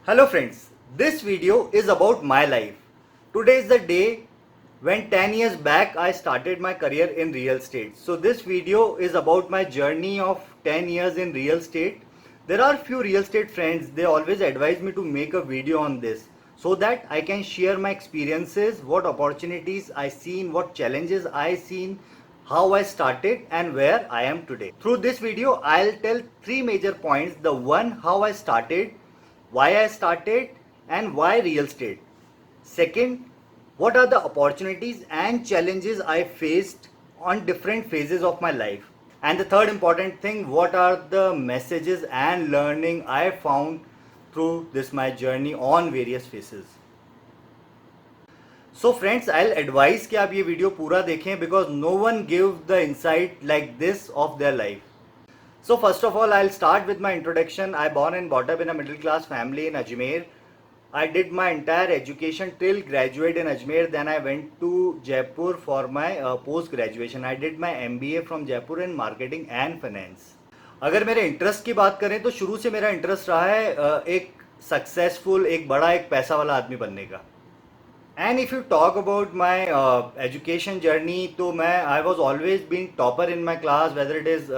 Hello friends, this video is about my life. Today is the day when 10 years back I started my career in real estate. So this video is about my journey of 10 years in real estate. There are few real estate friends, they always advise me to make a video on this so that I can share my experiences, what opportunities I seen, what challenges I seen, how I started and where I am today. Through this video, I'll tell three major points. The one, how I started, why I started and why real estate. Second, what are the opportunities and challenges I faced on different phases of my life. And the third important thing, what are the messages and learning I found through this my journey on various phases. So friends I advise कि आप ये video पूरा देखें because no one give the insight like this of their life. So first of all, I'll start with my introduction. I born and brought up in a middle class family in Ajmer. I did my entire education till graduate in Ajmer. Then I went to Jaipur for my post graduation. I did my MBA from Jaipur in marketing and finance. अगर मेरे interest की बात करें तो शुरू से मेरा interest रहा है एक सक्सेसफुल, एक बड़ा, एक पैसा वाला आदमी बनने का. And if you talk about my education journey तो मैं I was always been topper in my class, whether it is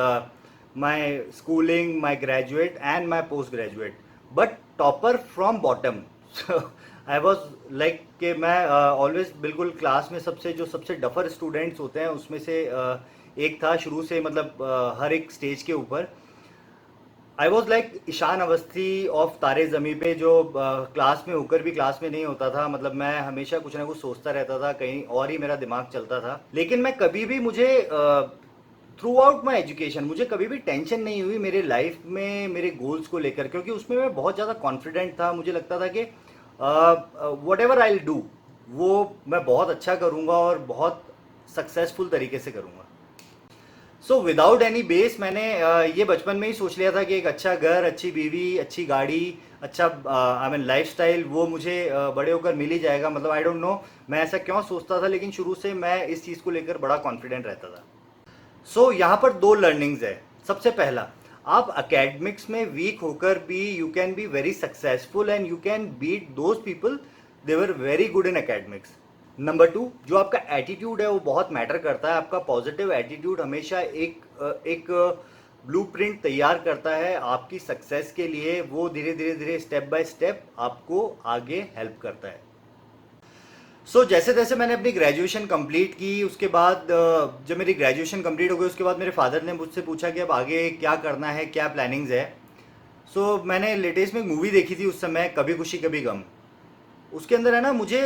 my schooling, my graduate and my post graduate, but topper from bottom. So I was like कि मैं always बिल्कुल class में सबसे duffer students होते हैं उसमें से एक था शुरू से, मतलब हर एक स्टेज के ऊपर. I was like Ishaan Awasthi of Taare Zameen पे, जो क्लास में होकर भी क्लास में नहीं होता था. मतलब मैं हमेशा कुछ ना कुछ सोचता रहता था, कहीं और ही मेरा दिमाग चलता था. लेकिन मैं कभी भी, मुझे थ्रू आउट माई एजुकेशन मुझे कभी भी टेंशन नहीं हुई मेरे लाइफ में मेरे गोल्स को लेकर, क्योंकि उसमें मैं बहुत ज़्यादा कॉन्फिडेंट था. मुझे लगता था कि वट एवर आई डू वो मैं बहुत अच्छा करूँगा और बहुत सक्सेसफुल तरीके से करूँगा. सो विदाउट एनी बेस मैंने ये बचपन में ही सोच लिया था कि एक अच्छा घर, अच्छी बीवी, अच्छी गाड़ी, अच्छा आई मीन लाइफस्टाइल वो मुझे बड़े होकर मिल ही जाएगा. मतलब आई डोंट नो मैं ऐसा क्यों सोचता था, लेकिन शुरू से मैं इस चीज़ को लेकर बड़ा कॉन्फिडेंट रहता था. सो यहाँ पर दो लर्निंग्स है. सबसे पहला, आप अकेडमिक्स में वीक होकर भी you can be very successful and you can beat those people they were very good in academics. Number two, जो आपका एटीट्यूड है वो बहुत मैटर करता है. आपका पॉजिटिव एटीट्यूड हमेशा एक ब्लूप्रिंट तैयार करता है आपकी सक्सेस के लिए. वो धीरे धीरे स्टेप बाय स्टेप आपको आगे हेल्प करता है. सो जैसे जैसे मैंने अपनी ग्रेजुएशन कंप्लीट की, उसके बाद जब मेरी ग्रेजुएशन कंप्लीट हो गई उसके बाद मेरे फादर ने मुझसे पूछा कि अब आगे क्या करना है, क्या प्लानिंग्स है. सो मैंने लेटेस्ट में एक मूवी देखी थी उस समय, कभी खुशी कभी गम. उसके अंदर है ना, मुझे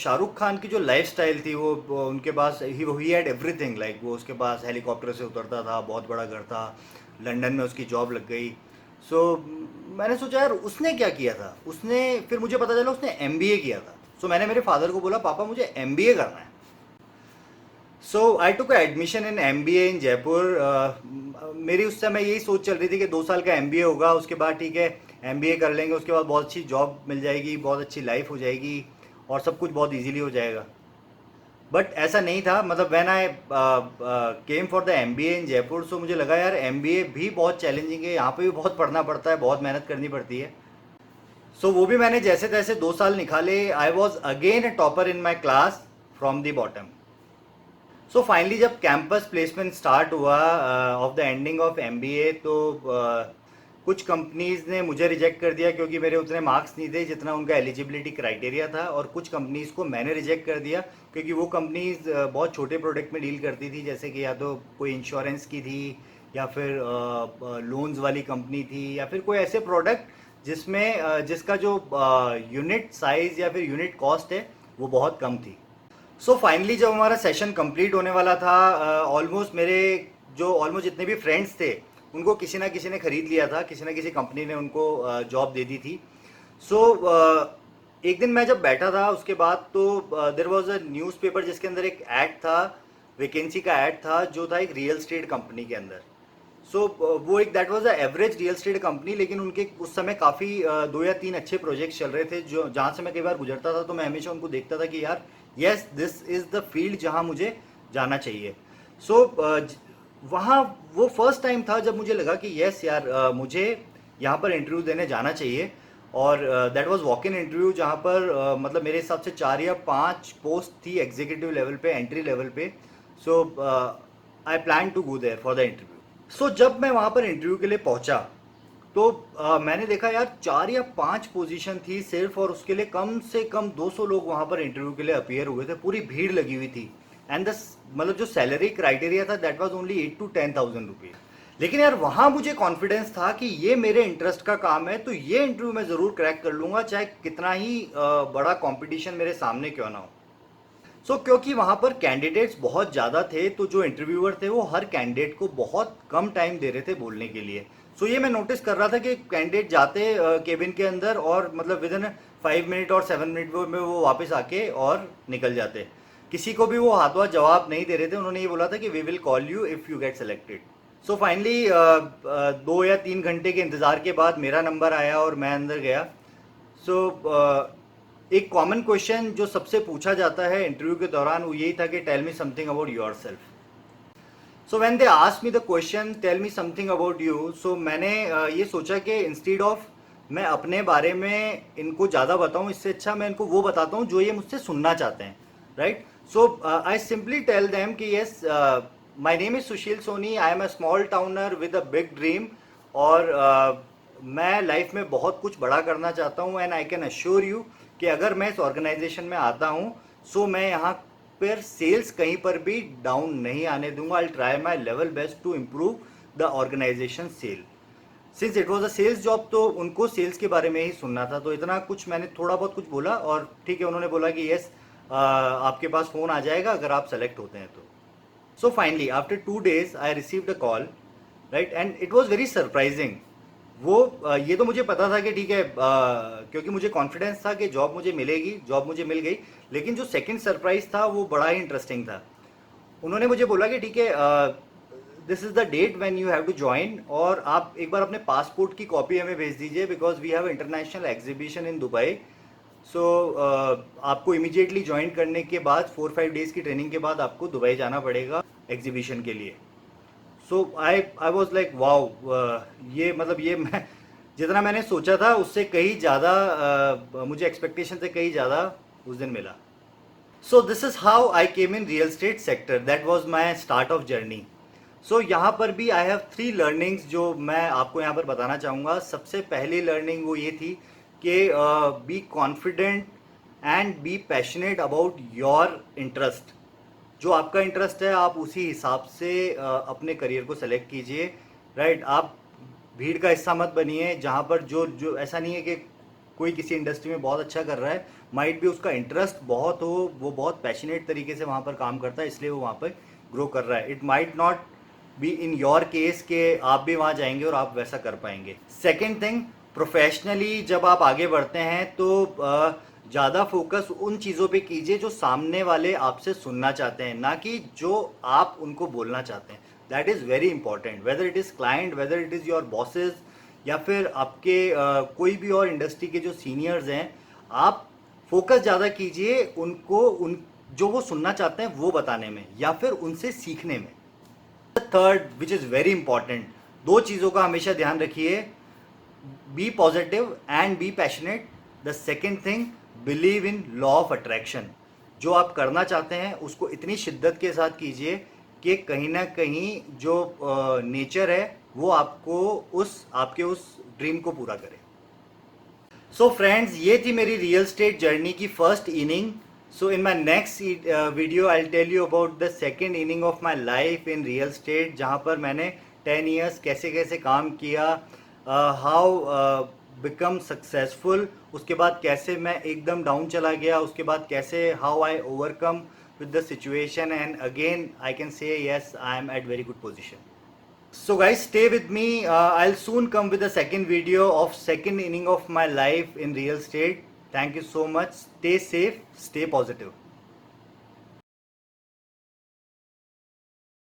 शाहरुख खान की जो लाइफ स्टाइल थी वो उनके पास ही हैड एवरीथिंग. लाइक वो उसके पास हेलीकॉप्टर से उतरता था, बहुत बड़ा घर था, लंदन में उसकी जॉब लग गई. सो मैंने सोचा यार उसने क्या किया था. फिर मुझे पता चला उसने MBA किया था. सो मैंने मेरे फादर को बोला, पापा मुझे MBA करना है. सो आई टुक एडमिशन इन MBA इन जयपुर. मेरी उस समय यही सोच चल रही थी कि 2 साल का MBA होगा, उसके बाद ठीक है MBA कर लेंगे, उसके बाद बहुत अच्छी जॉब मिल जाएगी, बहुत अच्छी लाइफ हो जाएगी और सब कुछ बहुत इजीली हो जाएगा. बट ऐसा नहीं था. मतलब when I came for the MBA इन जयपुर, सो मुझे लगा यार MBA भी बहुत चैलेंजिंग है, यहाँ पे भी बहुत पढ़ना पड़ता है, बहुत मेहनत करनी पड़ती है. सो वो भी मैंने जैसे तैसे 2 साल निकाले. I was again A topper in my class from the bottom. So finally जब कैंपस प्लेसमेंट स्टार्ट हुआ of the ending of MBA, तो कुछ कंपनीज़ ने मुझे रिजेक्ट कर दिया क्योंकि मेरे उतने मार्क्स नहीं थे जितना उनका एलिजिबिलिटी क्राइटेरिया था, और कुछ कंपनीज़ को मैंने रिजेक्ट कर दिया क्योंकि वो कंपनीज़ बहुत छोटे प्रोडक्ट में डील करती थी, जैसे कि या तो कोई इंश्योरेंस की थी या फिर लोन्स वाली कंपनी थी, या फिर कोई ऐसे प्रोडक्ट जिसमें जिसका जो यूनिट साइज़ या फिर यूनिट कॉस्ट है वो बहुत कम थी. सो फाइनली जब हमारा सेशन कंप्लीट होने वाला था, ऑलमोस्ट जितने भी फ्रेंड्स थे उनको किसी ना किसी ने ख़रीद लिया था, किसी ना किसी कंपनी ने उनको जॉब दे दी थी. सो एक दिन मैं जब बैठा था उसके बाद, तो देयर वाज अ न्यूज़पेपर जिसके अंदर एक ऐड था, वैकेंसी का ऐड था जो था एक रियल स्टेट कंपनी के अंदर. सो वो एक that was a average real estate company, लेकिन उनके उस समय काफ़ी 2 या 3 अच्छे प्रोजेक्ट्स चल रहे थे जो जहाँ से मैं कई बार गुजरता था, तो मैं हमेशा उनको देखता था कि यार yes this is the field जहाँ मुझे जाना चाहिए. सो वहाँ वो फर्स्ट टाइम था जब मुझे लगा कि येस यार मुझे यहाँ पर इंटरव्यू देने जाना चाहिए. और that was walk in interview, जहाँ पर मतलब मेरे हिसाब से 4 या 5 पोस्ट थी एग्जीक्यूटिव लेवल पे, एंट्री लेवल पे. So I plan to go there for the interview. So जब मैं वहाँ पर इंटरव्यू के लिए पहुँचा तो मैंने देखा यार 4 या 5 पोजीशन थी सिर्फ, और उसके लिए कम से कम 200 लोग वहाँ पर इंटरव्यू के लिए अपीयर हुए थे. पूरी भीड़ लगी हुई थी. एंड द मतलब जो सैलरी क्राइटेरिया था that was only 8 to 10,000 rupees. लेकिन यार वहाँ मुझे कॉन्फिडेंस था कि ये मेरे इंटरेस्ट का काम है, तो ये इंटरव्यू मैं ज़रूर क्रैक कर लूँगा, चाहे कितना ही बड़ा कंपटीशन मेरे सामने क्यों ना हो. क्योंकि वहाँ पर कैंडिडेट्स बहुत ज़्यादा थे, तो जो इंटरव्यूअर थे वो हर कैंडिडेट को बहुत कम टाइम दे रहे थे बोलने के लिए. ये मैं नोटिस कर रहा था कि कैंडिडेट जाते केबिन के अंदर और मतलब विद इन 5 मिनट और 7 मिनट में वो वापस आके और निकल जाते. किसी को भी वो हाथों हाथ जवाब नहीं दे रहे थे. उन्होंने ये बोला था कि we will call you if you get selected. Finally 2 या 3 घंटे के इंतज़ार के बाद मेरा नंबर आया और मैं अंदर गया. एक कॉमन क्वेश्चन जो सबसे पूछा जाता है इंटरव्यू के दौरान वो यही था कि tell me something about yourself. When they asked me the question tell me something about you, मैंने ये सोचा कि इंस्टीड ऑफ मैं अपने बारे में इनको ज़्यादा बताऊँ, इससे अच्छा मैं इनको वो बताता हूँ जो ये मुझसे सुनना चाहते हैं. Right. I simply tell them कि yes, my name is Sushil Soni, I am a small towner with a big dream, और मैं लाइफ में बहुत कुछ बड़ा करना चाहता हूँ. And I can assure you कि अगर मैं इस ऑर्गेनाइजेशन में आता हूँ मैं यहाँ पर सेल्स कहीं पर भी डाउन नहीं आने दूंगा. I try my level best to improve the organisation sale. Since it was a sales job, तो उनको सेल्स के बारे में ही सुनना था. तो इतना कुछ मैंने थोड़ा बहुत कुछ बोला और ठीक है, उन्होंने बोला कि येस आपके पास फ़ोन आ जाएगा अगर आप सेलेक्ट होते हैं तो. Finally after 2 days I received a call. Right. And it was very surprising. ये तो मुझे पता था कि ठीक है, क्योंकि मुझे कॉन्फिडेंस था कि जॉब मुझे मिलेगी, जॉब मुझे मिल गई. लेकिन जो सेकंड सरप्राइज था वो बड़ा ही इंटरेस्टिंग था. उन्होंने मुझे बोला कि ठीक है, this is the date when you have to join, और आप एक बार अपने पासपोर्ट की कॉपी हमें भेज दीजिए because we have international exhibition in Dubai. आपको इमीडिएटली ज्वाइन करने के बाद 4-5 days की ट्रेनिंग के बाद आपको दुबई जाना पड़ेगा एग्जीबिशन के लिए. आई वॉज लाइक वाओ, ये मतलब ये मैं जितना मैंने सोचा था उससे कहीं ज़्यादा, मुझे एक्सपेक्टेशन से कहीं ज़्यादा उस दिन मिला. This is how I came in real estate sector. That was my start of journey. यहाँ पर भी आई हैव 3 learnings जो मैं आपको यहाँ पर बताना चाहूँगा. सबसे पहली लर्निंग वो ये थी कि be confident and be passionate about your interest. जो आपका इंटरेस्ट है आप उसी हिसाब से अपने करियर को सेलेक्ट कीजिए. राइट. आप भीड़ का हिस्सा मत बनिए जहाँ पर जो ऐसा नहीं है कि कोई किसी इंडस्ट्री में बहुत अच्छा कर रहा है, माइट भी उसका इंटरेस्ट बहुत हो, वो बहुत पैशनेट तरीके से वहाँ पर काम करता है इसलिए वो वहाँ पर ग्रो कर रहा है. It might not be in your case कि आप भी वहाँ जाएंगे और आप वैसा कर पाएंगे. सेकेंड थिंग, प्रोफेशनली जब आप आगे बढ़ते हैं तो ज़्यादा फोकस उन चीज़ों पे कीजिए जो सामने वाले आपसे सुनना चाहते हैं, ना कि जो आप उनको बोलना चाहते हैं. That is very important. Weather it is client, weather it is your bosses, या फिर आपके कोई भी और इंडस्ट्री के जो सीनियर्स हैं, आप फोकस ज़्यादा कीजिए उनको जो वो सुनना चाहते हैं वो बताने में या फिर उनसे सीखने में. Third which is very important, 2 चीज़ों का हमेशा ध्यान रखिए. Be positive and be passionate. The second thing, believe in law of attraction. जो आप करना चाहते हैं उसको इतनी शिद्दत के साथ कीजिए कि कहीं ना कहीं जो नेचर है वो आपके उस ड्रीम को पूरा करे. फ्रेंड्स, ये थी मेरी रियल स्टेट जर्नी की first inning. In my next video I'll tell you about the second inning of my life in real estate, जहाँ पर मैंने 10 years कैसे कैसे काम किया, how become successful, उसके बाद कैसे मैं एकदम डाउन चला गया, उसके बाद कैसे how I overcome with the situation, and again I can say yes, I am at very good position. So guys, stay with me. I'll soon come with the second video of second inning of my life in real estate. Thank you so much. Stay safe, stay positive.